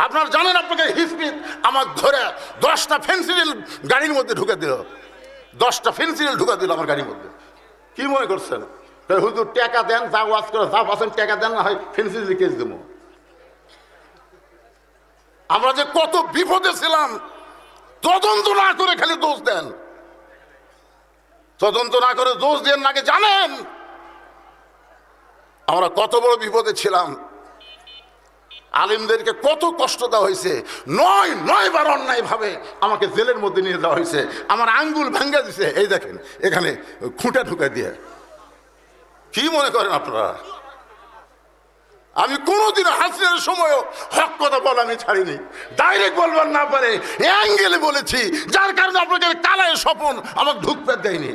আপনারা জানেন, আপনাকে হিসপিট আমার ধরে 10টা ফেন্সিডিল গাড়ির মধ্যে ঢুকে দিল, 10টা ফেন্সিডিল ঢুকে দিল আমার গাড়ির মধ্যে। কি মনে করছেন? হুজুর টাকা দেন, যা ওয়াজ করে যা পাচ্ছেন টাকা দেন, না হয় ফেন্সিডিল কেস দেবো। আমরা যে কত বিপদে ছিলাম, তদন্ত না করে খালি দোষ দেন, তদন্ত না করে দোষ দেন নাকি জানেন আমরা কত বড় বিপদে ছিলাম। আলিমদেরকে কত কষ্ট দেওয়া হয়েছে, 9বার অন্যায় ভাবে আমাকে জেলের মধ্যে নিয়ে দেওয়া হয়েছে, আমার আঙ্গুল ভাঙ্গা দিছে, এই দেখেন এখানে খুঁটা ঢুকে দিয়ে। কি মনে করেন আপনারা? আমি কোনোদিন হাসিনের সময়ও হক কথা বলা আমি ছাড়িনি, ডাইরেক্ট বলবার না পারে অ্যাঙ্গেলে বলেছি, যার কারণে আপনাকে কালায় স্বপন আমাকে ঢুকতে দেয়নি।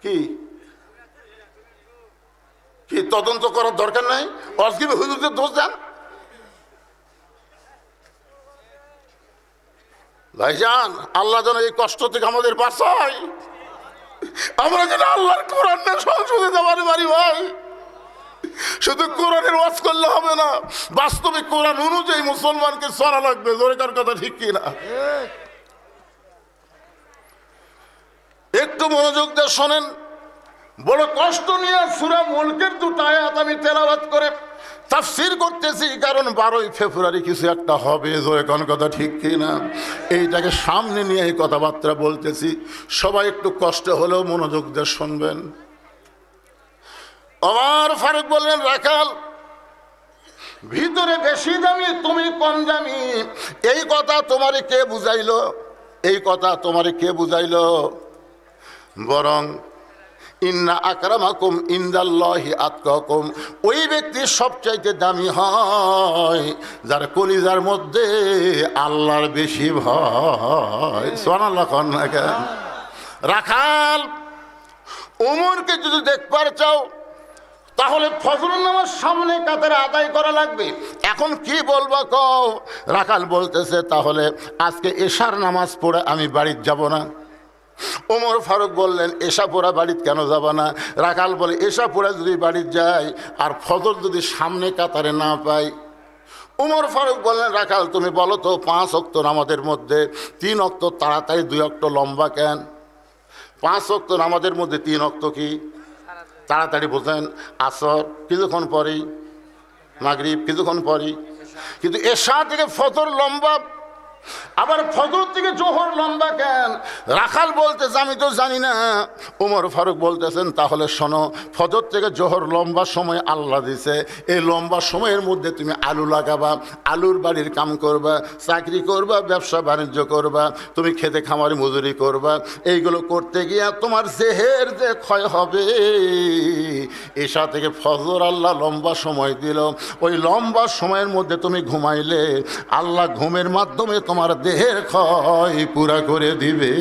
কি কি তদন্ত করার দরকার নাই? অজগিবে হুজুরদের দোষ দেন। ভাইজান, আল্লাহ যেন এই কষ্ট থেকে আমাদের বাঁচায়, আমরা যেন আল্লাহর কোরআনটা সংসদে দেওয়ার পারি। ভাই, শুধু কোরআনের ওয়াজ করলে হবে না, বাস্তবে কোরআন অনুযায়ী মুসলমানকে চলা লাগবে। জোরেকার কথা ঠিক কিনা? একটু মনোযোগ দিয়ে শোনেন। বড় কষ্ট নিয়ে সূরা মুলকের 2টা আয়াত আমি তেলাওয়াত করে তাফসীর করতেছি, কারণ 12ই ফেব্রুয়ারি কিছু একটা হবে। জোরেকার কথা ঠিক কিনা? এইটাকে সামনে নিয়ে এই কথাবার্তা বলতেছি। সবাই একটু কষ্ট হলেও মনোযোগ দিয়ে শুনবেন। ওমর ফারুক বললেন, রাখাল ভিতরে বেশি দামি, তুমি কম দামি। এই কথা তোমারে কে বুঝাইলো? এই কথা তোমারে কে বুঝাইলো? বরং ইন্না আকরামাকুম ইনদাল্লাহি আতকাকুম, ওই ব্যক্তি সবচাইতে দামি হয় যার কলিজার মধ্যে আল্লাহর বেশি ভয়। সুবহানাল্লাহ। কোন না কেন? রাখাল, ওমরকে যদি দেখবার চাও তাহলে ফজরের নামাজ সামনে কাতারে আদায় করা লাগবে। এখন কি বলবো কও? রাখাল বলতেছে, তাহলে আজকে এশার নামাজ পড়ে আমি বাড়িতে যাব না। ওমর ফারুক বললেন, এশা পড়া বাড়িতে কেন যাব না? রাখাল বলে, এশা পড়া যদি বাড়িতে যাই আর ফজর যদি সামনে কাতারে না পাই। ওমর ফারুক বললেন, রাখাল তুমি বলো তো, 5 ওয়াক্ত নামাজের মধ্যে 3 ওয়াক্ত তাড়াতাড়ি, 2 ওয়াক্ত লম্বা কেন? 5 ওয়াক্ত নামাজের মধ্যে 3 ওয়াক্ত কি তাড়াতাড়ি বোঝেন? আসর কিছুক্ষণ পরেই, মাগরিব কিছুক্ষণ পরেই, কিন্তু এশা থেকে ফজর লম্বা, আবার ফজর থেকে জোহর লম্বা কেন? রাখাল বলতেছে, আমি তো জানি না। ওমর ফারুক বলতেছেন, তাহলে শোনো, ফজর থেকে জোহর লম্বা সময় আল্লাহ দিছে। এই লম্বা সময়ের মধ্যে তুমি আলু লাগাবা, আলুর বাড়ির কাম করবা, চাকরি করবা, ব্যবসা বাণিজ্য করবা, তুমি খেতে খামারে মজুরি করবা। এইগুলো করতে গিয়া তোমার দেহের যে ক্ষয় হবে। এশা থেকে ফজর আল্লাহ লম্বা সময় দিল, ওই লম্বা সময়ের মধ্যে তুমি ঘুমাইলে আল্লাহ ঘুমের মাধ্যমে তোমার দেহের ক্ষয় পুরা করে দিবে।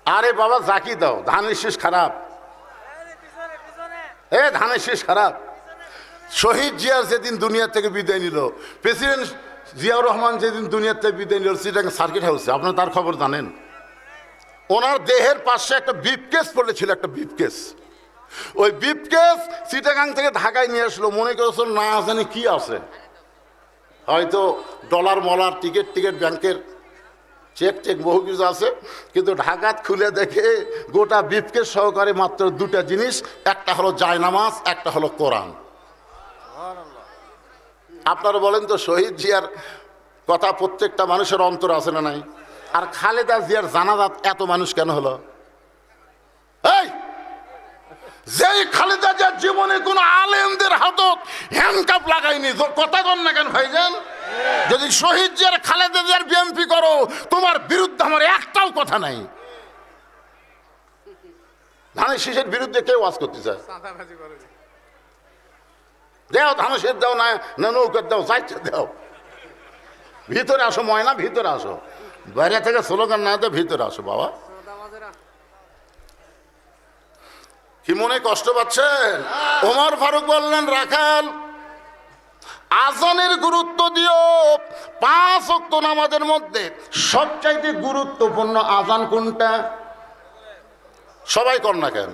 আরে বাবা, জাকি দাও, ধানের শীষ খারাপ। ধানের শীষ খারাপ। শহীদ জিয়া যেদিন দুনিয়া থেকে বিদায় নিল, প্রেসিডেন্ট জিয়াউর রহমান যেদিন দুনিয়া থেকে বিদায় নিল চিটাগাং সার্কিট হাউসে, আপনারা তার খবর জানেন? ওনার দেহের পাশে একটা বিপকেস পড়েছিল, একটা বিপকেস। ওই বিপকেস চিটাগাং থেকে ঢাকায় নিয়ে আসলো। মনে করেছিল না জানি কি আছে, হয়তো ডলার মলার, টিকিট ব্যাংকের চেক বহু কিছু আছে, কিন্তু ঢাকাত খুলে দেখে গোটা বিপকেস সহকারে মাত্র 2টা জিনিস, একটা হলো জায়নামাজ, একটা হলো কোরআন। আপনারা বলেন তো, শহীদ জিয়ার কথা প্রত্যেকটা মানুষের অন্তর আছে না নাই? আর খালেদা জিয়ার জানাজাত এত মানুষ কেন হলো? এই যেই খালেদা জিয়ার জীবনে কোন আলেমদের হাতত হ্যান্ডকাপ লাগায়নি, কথা কন না কেন ভাইজান? যদি শহীদ জিয়ার, খালেদা জিয়ার বিএমপি করো, তোমার বিরুদ্ধে আমার একটাও কথা নাই। ধানের শীষের বিরুদ্ধে কেউ ওয়াজ করতে চায়? দেও ধানের শীষ দাও, না নৌকার দাও, চাইছে দাও। ভিতরে আসো ময়না, ভিতরে আসো। বাইরে থেকে স্লোগান না দেয়, ভিতরে আসো বাবা। কি মনে কষ্ট পাচ্ছেন? ওমর ফারুক বললেন, রাখাল আজানের গুরুত্ব দিও। 5 ওয়াক্ত নামাজের মধ্যে সবচাইতে গুরুত্বপূর্ণ আজান কোনটা? সবাই কর না কেন?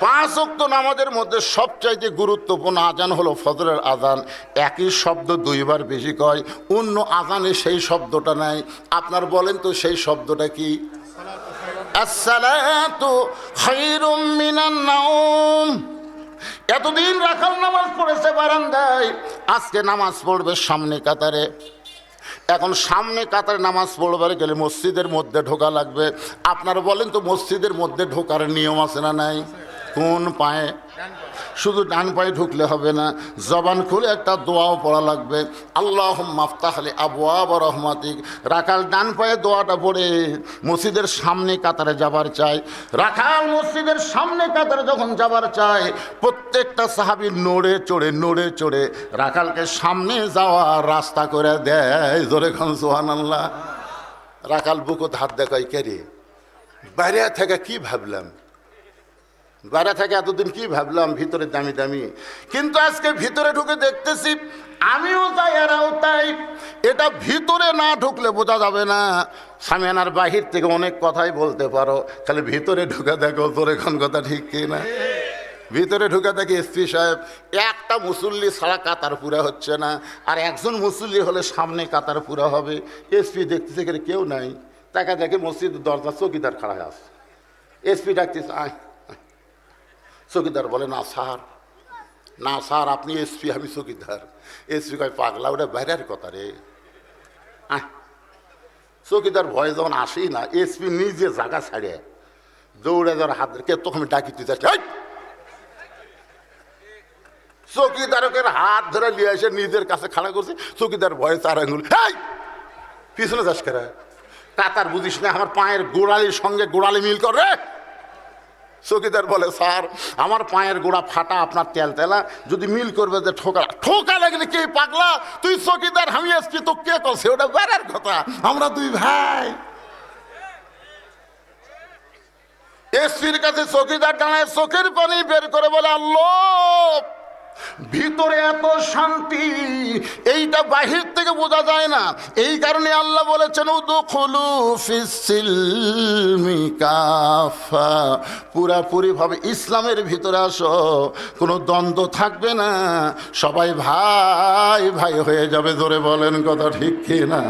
5 ওয়াক্ত নামাজের মধ্যে সবচাইতে গুরুত্বপূর্ণ আজান হলো ফজরের আজান। একই শব্দ 2 বার বেশি কয়, অন্য আজানে সেই শব্দটা নাই। আপনার বলেন তো সেই শব্দটা কি? আসসালাতু খায়রুম মিনান নাওম। এতদিন রাখাল নামাজ পড়েছে বারান্দায়, আজকে নামাজ পড়বে সামনে কাতারে। এখন সামনে কাতারে নামাজ পড়বার গেলে মসজিদের মধ্যে ঢোকা লাগবে। আপনারা বলেন তো মসজিদের মধ্যে ঢোকার নিয়ম আছে না নাই? কোন পায়ে? শুধু ডান পায়ে ঢুকলে হবে না, জবান খুলে একটা দোয়াও পড়া লাগবে, আল্লাহুম্মা আফতাহ লি আবওয়াব রহমাতিক। রাখাল ডান পায়ে দোয়াটা পড়ে মসজিদের সামনে কাতারে যাবার চাই। রাখাল মসজিদের সামনে কাতারে যখন যাবার চায়, প্রত্যেকটা সাহাবী নড়ে চড়ে রাখালকে সামনে যাওয়ার রাস্তা করে দেয়। জোরে খান সুবহানাল্লাহ। রাখাল বুকত হাত দেখায়, কে রে বাইরে থেকে কি ভাবলাম, বাইরে থেকে এতদিন কি ভাবলাম ভিতরে দামি দামি, কিন্তু আজকে ভিতরে ঢুকে দেখতেছি আমিও তাই এরাও তাই। এটা ভিতরে না ঢুকলে বোঝা যাবে না। সামিয়ানার বাহির থেকে অনেক কথাই বলতে পারো, খালি ভিতরে ঢুকে দেখো তোর এখন কথা ঠিক কি না। ভিতরে ঢুকে দেখি এসপি সাহেব একটা মুসল্লি ছাড়া কাতার পুরা হচ্ছে না, আর একজন মুসল্লি হলে সামনে কাতার পুরা হবে। এসপি দেখতেছে এখানে কেউ নাই, তাকে দেখে মসজিদের দরজা চৌকিদার খাড়া আছে। এসপি ডাকতেছে, আয়। চৌকিদার বলে, না স্যার, না স্যার আপনি এসপি, আমি চৌকিদার। এসপি কয়, পাগলা ওটা বাইরের কথা রে। চৌকিদার ভয়ে যখন আসেই না, এসপি নিজে জায়গা ছাড়ে দৌড়ে যাওয়ার হাত কে তখন ডাকি দিতে চৌকিদারকের হাত ধরে নিয়ে এসে নিজের কাছে খাড়া করছে। চৌকিদার ভয়ে 4 আঙুল, পিছনে যাস কেরা, কাতার বুঝিস না, আমার পায়ের গোড়ালির সঙ্গে গোড়ালি মিল কর রে। চৌকিদার বলে, স্যার আমার পায়ের গোড়া ফাটা, আপনার তেল তেলা, যদি মিল করবে যে ঠোকা লাগলে কে পাগলা, তুই চৌকিদার আমি এসছি, তো কে করছে ওটা বেড়ার কথা, আমরা 2 ভাই। এসপির কাছে চৌকিদার দাঁড়ায়, চোখের পানি বের করে বলে, আল্লাহ ভিতরে এত শান্তি, এইটা বাহির থেকে বোঝা যায় না। এই কারণে আল্লাহ বলেছেন, উদখুলু ফিস-সিলমি কাফা, পুরাপুরি ভাবে ইসলামের ভিতরে আসো, কোনো দ্বন্দ্ব থাকবে না, সবাই ভাই ভাই হয়ে যাবে। জোরে বলেন কথা ঠিক কি না?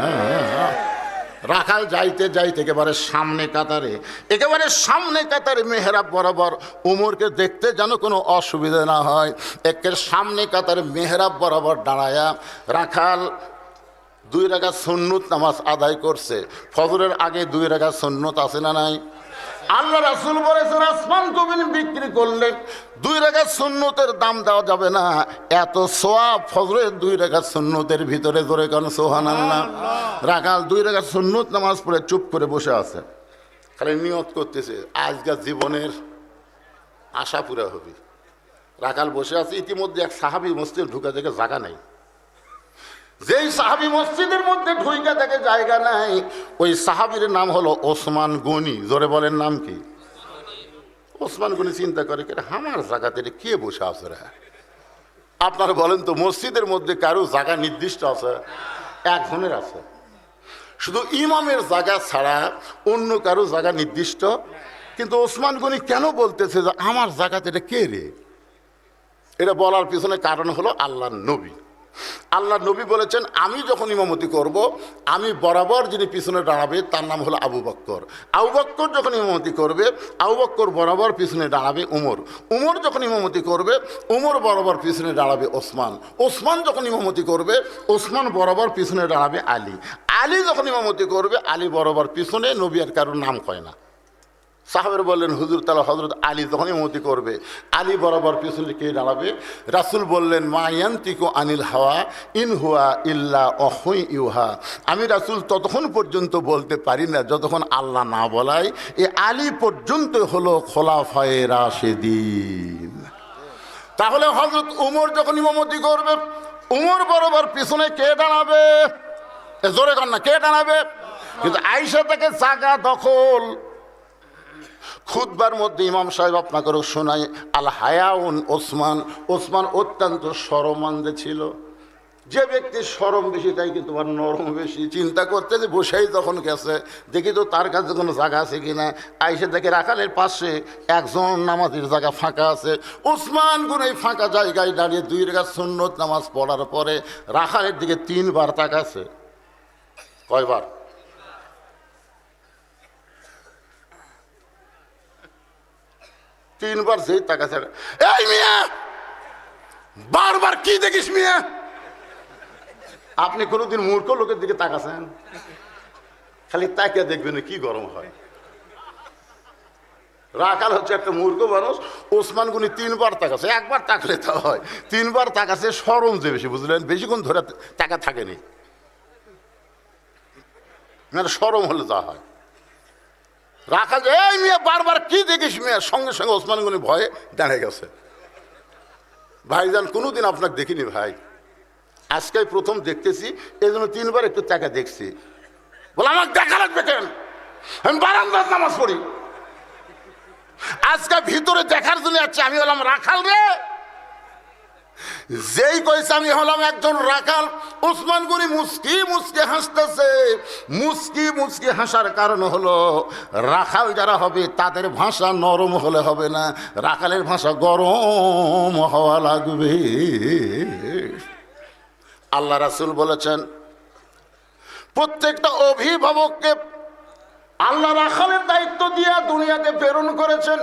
রাখাল যাইতে একেবারে সামনে কাতারে মেহরাব বরাবর, উমরকে দেখতে যেন কোনো অসুবিধা না হয়, একের সামনে কাতারে মেহরাব বরাবর দাঁড়ায়া রাখাল 2 রাকাত সুন্নত নামাজ আদায় করছে। ফজরের আগে 2 রাকাত সুন্নত আছে না নাই? আল্লাহ রাসূল বলেছেন, আসমান জমিন বিক্রি করলে 2 রাকাত সুন্নতের দাম দেওয়া যাবে না, এত সওয়াব ফজরের 2 রাকাত সুন্নতের ভিতরে। জোরে কান সুবহানাল্লাহ। রাখাল 2 রাকাত সুন্নত নামাজ পড়ে চুপ করে বসে আছে, খালি নিয়ত করতেছে আজকের জীবনের আশা পুরা হবে। রাখাল বসে আছে, ইতিমধ্যে এক সাহাবী মসজিদে ঢুকে দেখে জায়গা নাই। যেই সাহাবী মসজিদের মধ্যে ঢুইকা দেখে জায়গা নাই, ওই সাহাবীর নাম হলো ওসমান গনি। জোরে বলেন নাম কি? ওসমান গনি চিন্তা করে, আমার জায়গাতে কে বসে আছে রে? আপনারা বলেন তো, মসজিদের মধ্যে কারো জায়গা নির্দিষ্ট আছে? একজনের আছে, শুধু ইমামের জায়গা ছাড়া অন্য কারো জায়গা নির্দিষ্ট। কিন্তু ওসমান গনি কেন বলতেছে যে আমার জায়গাতে কে রে? এটা বলার পিছনে কারণ হলো আল্লাহর নবী বলেছেন, আমি যখন ইমামতি করব, আমি বরাবর যিনি পিছনে দাঁড়াবে তার নাম হলো আবু বকর। আবু বকর যখন ইমামতি করবে, আবু বকর বরাবর পিছনে দাঁড়াবে উমর যখন ইমামতি করবে, উমর বরাবর পিছনে দাঁড়াবে ওসমান যখন ইমামতি করবে, ওসমান বরাবর পিছনে দাঁড়াবে আলী যখন ইমামতি করবে, আলী বরাবর পিছনে। নবী আর কারোর নাম কয় না। সাহাবের বললেন, হুজুর তাআলা হযরত আলী যখন ইমামতি করবে, আলী বরাবর পিছনে কে দাঁড়াবে? রাসূল বললেন, মা ইয়ানতিকু আনিল হাওয়া ইন হুয়া ইল্লা ওয়াহয়ুন ইউহা, আমি রাসূল ততক্ষণ পর্যন্ত বলতে পারি না যতক্ষণ আল্লাহ না বলায়। এ আলী পর্যন্ত হলো খোলাফায়ে রাশিদিন। তাহলে হযরত উমর যখন ইমামতি করবে, উমর বরাবর পিছনে কে দাঁড়াবে? জোরে কর না, কে দাঁড়াবে? কিন্তু আয়েশা থেকে জায়গা দখল। খুতবার মধ্যে ইমাম সাহেব আপনাকে শোনায়, আল হায়াউন ওসমান অত্যন্ত শরমান্দে ছিল। যে ব্যক্তির শরম বেশি তাই কিন্তু তোমার নরম বেশি। চিন্তা করতে যে বসেই তখন গেছে, দেখি তো তার কাছে কোনো জায়গা আছে কিনা। আইসে দেখে রাখালের পাশে একজন নামাজের জায়গা ফাঁকা আছে। ওসমান গুন এই ফাঁকা জায়গায় দাঁড়িয়ে 2 রাকাত সুন্নত নামাজ পড়ার পরে রাখালের দিকে 3 বার তাকাছে। কয়বার? 3 বার। যেই তাকাছে, এই মিয়া বারবার কি দেখিস মিয়া? আপনি কোনোদিন মূর্খ লোকের দিকে তাকাছেন? খালি তাকিয়ে দেখবেন কি গরম হয়। রাখাল হচ্ছে একটা মূর্খ মানুষ। ওসমান গনি 3 বার তাকাছে। একবার তাকলে তা হয়, 3 বার তাকাছে। শরম যে বেশি, বুঝলেন? বেশিক্ষণ ধরে টাকা থাকেনি, মানে শরম হলে যা হয়। রাখাল যে এই মিয়া বারবার কি দেখিস মিয়া, সঙ্গে সঙ্গে ওসমান গনি ভয়ে দাঁড়িয়ে গেছে। ভাইজান কোনোদিন আপনাকে দেখিনি ভাই, আজকে প্রথম দেখতেছি, এই জন্য 3 বার একটু টাকা দেখছি। বলে আমাকে দেখা লাগবে কেন? আমি বারান্দার নামাজ পড়ি। আজকে ভিতরে দেখার জন্য যাচ্ছে। আমি হলাম রাখাল রে। যেই কইছে আমি হলাম একজন রাখাল, ওসমান গনি মুস্কি মুস্কি হাসতেছে। মুস্কি মুস্কি হাসার কারণ হলো রাখাল যারা হবে তাদের ভাষা নরম হলে হবে না, রাখালের ভাষা গরম হওয়া লাগবে। আল্লাহ রাসূল বলেছেন প্রত্যেকটা অভিভাবককে আল্লাহ রাখালের দায়িত্ব দিয়ে দুনিয়াতে প্রেরণ করেছেন।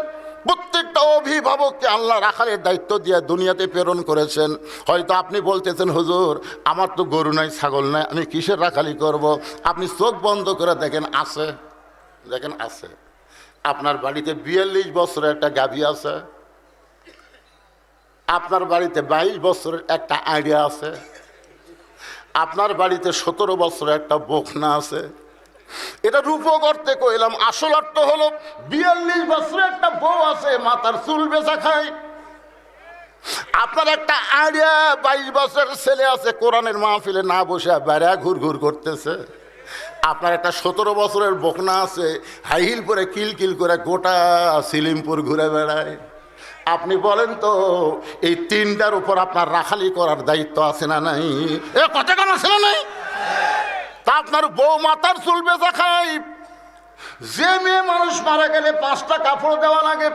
প্রত্যেকটা অভিভাবককে আল্লাহ রাখালের দায়িত্ব দিয়ে দুনিয়াতে প্রেরণ করেছেন। হয়তো আপনি বলতেছেন হুজুর আমার তো গরু নাই ছাগল নাই, আমি কিসের রাখালি করব? আপনি চোখ বন্ধ করে দেখেন, আছে, দেখেন আছে। আপনার বাড়িতে 42 বছরের একটা গাভী আছে, আপনার বাড়িতে 22 বছরের একটা আইডিয়া আছে, আপনার বাড়িতে 17 বছরের একটা বকনা আছে। এটা রূপক অর্থে কইলাম, আসল অর্থ হলো 42 বছরের একটা বউ আছে, মাথার চুল বেচা খায়। আপনার একটা আইডিয়া 22 বছরের ছেলে আছে, কোরআনের মাহফিলে না বসে বেড়া ঘুর ঘুর করতেছে। আপনার একটা 17 বছরের বকনা আছে, হাইহিল পরে কিলকিল করে গোটা সিলিমপুর ঘুরে বেড়ায়। আপনি বলেন তো এই 3টার উপর আপনার রাখালি করার দায়িত্ব আছে না নাই? এ কথা কেন আছে না নাই? তা আপনার বউ মাথার চুল বেচা খায়। যে মেয়ে মানুষ মারা গেলে 5টা কাপড় দেওয়া লাগে,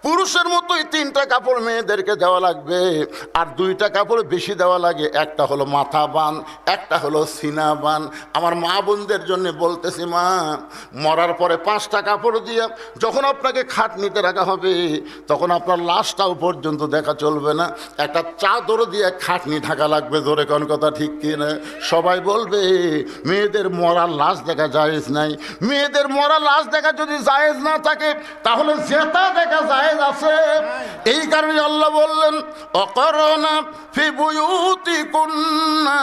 পুরুষের মতোই 3টা কাপড় মেয়েদেরকে দেওয়া লাগবে। আর 2টা কাপড় বেশি দেওয়া লাগে, একটা হলো মাথা বান, একটা হলো সিনা বান। আমার মা বোনদের জন্য বলতেছি, মা মরার পরে 5টা কাপড় দিয়ে যখন আপনাকে খাটনিতে রাখা হবে তখন আপনার লাশটাও পর্যন্ত দেখা চলবে না, একটা চাদর দিয়ে খাটনি ঢাকা লাগবে। জোরে কোন কথা ঠিক কিনা? সবাই বলবে মেয়েদের মরার লাশ দেখা জায়েজ নাই। মেয়েদের মরা লাশ দেখা যদি জায়েজ না থাকে তাহলে জেতা দেখা জায়েজ আছে। এই কারণে আল্লাহ বললেন অকরনা ফি বুয়ুতিকুন্না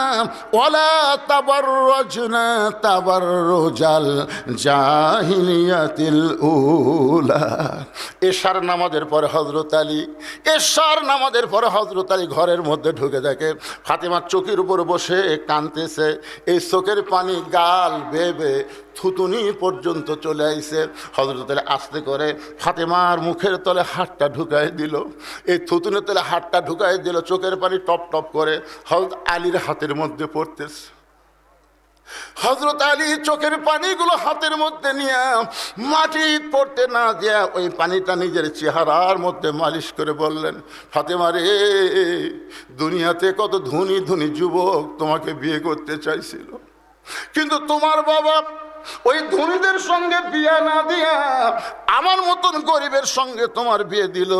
ওয়ালা তাবাররাজনা তাবাররুজাল জাহিলিয়াতিল উলা। এশার নামাজের পরে হযরত আলী, এশার নামাজের পরে হযরত আলী ঘরের মধ্যে ঢুকে দেখে ফাতেমার চোখের উপর বসে কাঁদতেছে। এই চোখের পানি গাল বেবে থুতুনি পর্যন্ত চলে আইছে। হযরত আলী আস্তে করে ফাতেমার মুখের তলে হাতটা ঢুকাই দিল। এই থুতুনের তলে হাতটা ঢুকাই দিল, চোখের পানি টপ টপ করে হযরত আলীর হাতের মধ্যে পড়তেছে। হযরত আলী চোখের পানিগুলো হাতের মধ্যে নিয়ে মাটি পড়তে না দিয়া ওই পানিটা নিজের চেহারার মধ্যে মালিশ করে বললেন, ফাতেমা রে, দুনিয়াতে কত ধনী ধনী যুবক তোমাকে বিয়ে করতে চাইছিল, কিন্তু তোমার বাবা ওই ধনীদের সঙ্গে বিয়ে না দিয়া আমার মতন গরিবের সঙ্গে তোমার বিয়ে দিল।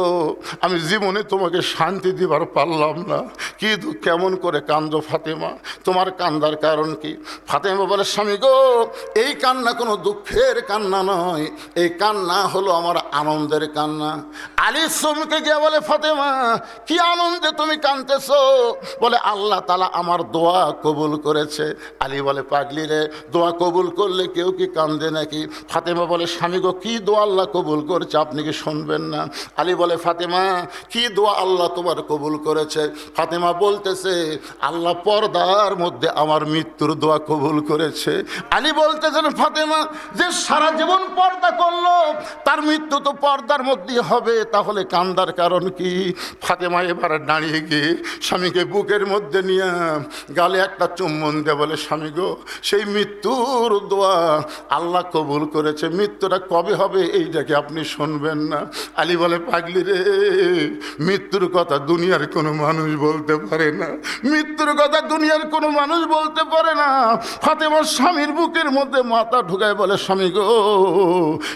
আমি জীবনে তোমাকে শান্তি দিবার পারলাম না। কি কেমন করে কান্দো ফাতেমা? তোমার কান্দার কারণ কি? ফাতেমা বলে, স্বামী গো, এই কান্না কোনো দুঃখের কান্না নয়, এই কান্না হলো আমার আনন্দের কান্না। আলী চমকে গিয়ে বলে, ফাতেমা কি আনন্দে তুমি কাঁদতেছ? বলে, আল্লাহ তাআলা আমার দোয়া কবুল করেছে। আলী বলে, পাগলি রে, দোয়া কবুল করলে কেউ কি কান্দে নাকি? ফাতেমা বলে, স্বামী গো, কি দোয়া আল্লাহ কবুল করছে, আপনি কি শুনবেন না? আলী বলে, ফাতেমা কি দোয়া আল্লাহ তোমার কবুল করেছে? ফাতেমা বলতেছে, আল্লাহ পর্দার মধ্যে আমার মৃত্যুর দোয়া কবুল করেছে। আলী বলতেছেন, ফাতেমা যে সারা জীবন পর্দা করলো তার মৃত্যু তো পর্দার মধ্যেই হবে, তাহলে কান্দার কারণ কি? ফাতেমা এবার দাঁড়িয়ে গিয়ে স্বামীকে বুকের মধ্যে নিয়ে গালে একটা চুম্বন দিয়ে বলে, স্বামী গো, সেই মৃত্যুর দোয়া আল্লাহ কবুল করেছে, মৃত্যুটা কবে হবে এইটাকে আপনি শুনবেন না? আলী বলে, পাগলি রে, মৃত্যুর কথা দুনিয়ার কোনো মানুষ বলতে পারে না, মৃত্যুর কথা দুনিয়ার কোনো মানুষ বলতে পারে না। ফাতেমার স্বামীর বুকের মধ্যে মাথা ঢুকায় বলে, স্বামী গো,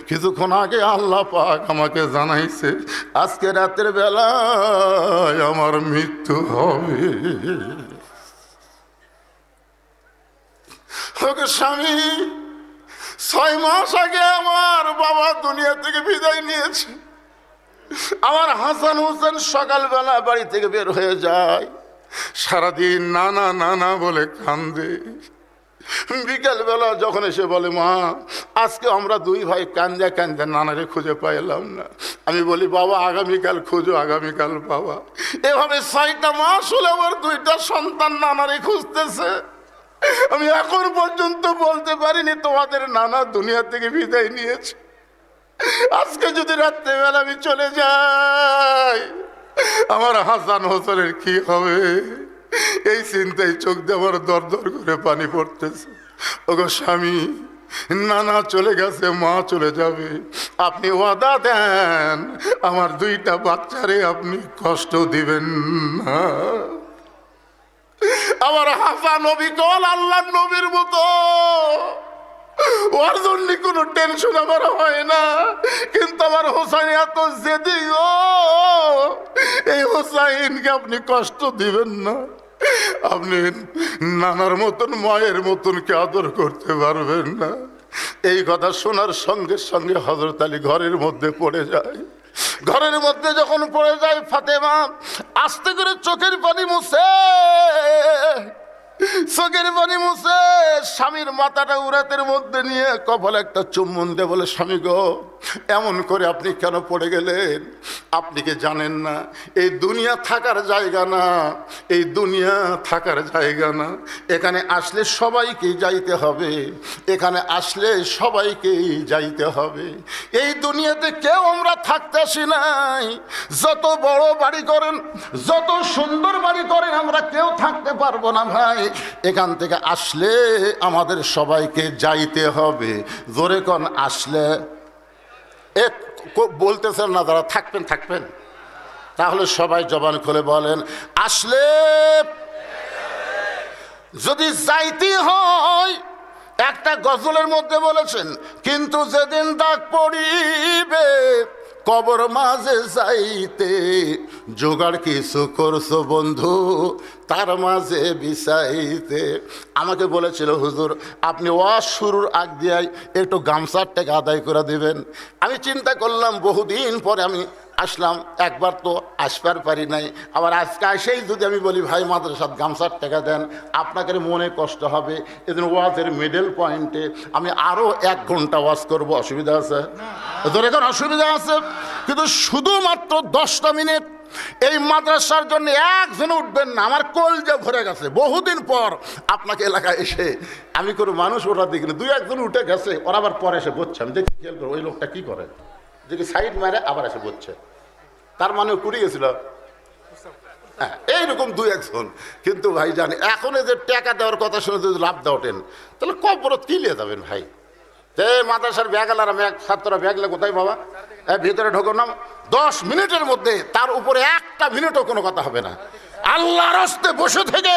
কিছুক্ষণ আগে আল্লাহ পাক আমাকে জানাইছে আজকে রাতের বেলায় আমার মৃত্যু হবে। ওকে স্বামী, 6 মাস আগে আমার বাবা দুনিয়া থেকে বিদায় নিয়েছে। আমার হাসান হোসেন সকালবেলা বাড়ি থেকে বের হয়ে যায়, সারাদিন নানা নানা বলে কান্দে। বিকেলবেলা যখন এসে বলে, মা আজকে আমরা 2 ভাই কান্দে কান্দে নানারে খুঁজে পাইলাম না। আমি বলি, বাবা আগামীকাল খুঁজো, আগামীকাল বাবা। এভাবে 6টা মাস হলে আমার 2টা সন্তান নানারে খুঁজতেছে। আমি এখন পর্যন্ত বলতে পারিনি তোমাদের নানা দুনিয়া থেকে বিদায় নিয়েছে। আজকে যদি রাত্রেবেলা আমি চলে যাই, আমার হাসান হোসেনের কি হবে? এই চিন্তায় চোখ দিয়ে আমার দর দর করে পানি পড়তেছে। ওগো স্বামী, নানা চলে গেছে, মা চলে যাবে, আপনি ওয়াদা দেন আমার 2টা বাচ্চারে আপনি কষ্ট দিবেন না। আমার হাসান নবী কল আল্লাহর নবীর মতো, ওর জন্য কোনো টেনশন আমার হয় না। কিন্তু আমার হোসাইন এত জেদি গো, এই হোসাইনকে আপনি কষ্ট দিবেন না। আপনি নানার মতন মায়ের মতন কে আদর করতে পারবেন না। এই কথা শোনার সঙ্গে সঙ্গে হযরত আলী ঘরের মধ্যে পড়ে যায়। ঘরের মধ্যে যখন পড়ে যায়, ফাতেমা আস্তে করে চোখের পানি মুছে স্বামীর মাথাটা উরাতের মধ্যে নিয়ে কপালে একটা চুম্বন দিয়ে বলে, স্বামী গো, এমন করে আপনি কেন পড়ে গেলেন? আপনি কি জানেন না এই দুনিয়া থাকার জায়গা না, এই দুনিয়া থাকার জায়গা না। এখানে আসলে সবাইকেই যাইতে হবে, এখানে আসলে সবাইকেই যাইতে হবে। এই দুনিয়াতে কেউ আমরা থাকতে আসি নাই। যত বড় বাড়ি করেন, যত সুন্দর বাড়ি করেন, আমরা কেউ থাকতে পারবো না ভাই। এখান থেকে আসলে আমাদের সবাইকে যাইতে হবে। জোরে কোন আসলে? বলতেছেন না যারা, থাকবেন, তাহলে সবাই জবান খুলে বলেন, আসলে। যদি যাইতে হয়, একটা গজলের মধ্যে বলেছেন, কিন্তু যেদিন দাগ পড়িবে কবর মাঝে যাইতে, জোগাড় কিছু করছো বন্ধু তার মাঝে বিছাইতে। আমাকে বলেছিল, হুজুর আপনি ওয়াজ শুরুর আগ দিয়ে একটু গামছার টাকা আদায় করে দিবেন। আমি চিন্তা করলাম, বহুদিন পরে আমি আসলাম, একবার তো আসবার পারি নাই, আবার আজকে এসেই যদি আমি বলি ভাই মাদ্রাসার গামছার টাকা দেন, আপনাদের মনে কষ্ট হবে। এদিন ওয়াজের মিডল পয়েন্টে আমি আরও 1 ঘন্টা ওয়াজ করব, অসুবিধা আছে? ধরে এখন অসুবিধা আছে, কিন্তু শুধুমাত্র 10টা মিনিট এই মাদ্রাসার জন্য একজন উঠবেন না। আমার কলজা ভরে গেছে, বহুদিন পর আপনাকে এলাকায় এসে আমি কোনো মানুষ ওটা দেখিনি, 2-1 উঠে গেছে, ওরা আবার পরে এসে বলছে। আমি দেখি খেয়াল করো, ওই লোকটা কি করে, দেখি সাইড মারে আবার এসে বলছে, তার মানে কুড়ি গেছিল। হ্যাঁ, এইরকম 2-1 কিন্তু ভাই জানি এখন এই যে টাকা দেওয়ার কথা শুনে যদি লাভ দেওয়াটেন, তাহলে কবর কি নিয়ে যাবেন ভাই? মাদ্রাসার ব্যাগলারা ছাত্ররা ব্যাগলে কোথায় বাবা, ভিতরে ঢোকো না। 10 মিনিটের মধ্যে তার উপরে 1টা মিনিটও কোনো কথা হবে না। আল্লাহর রাস্তায় বসে থেকে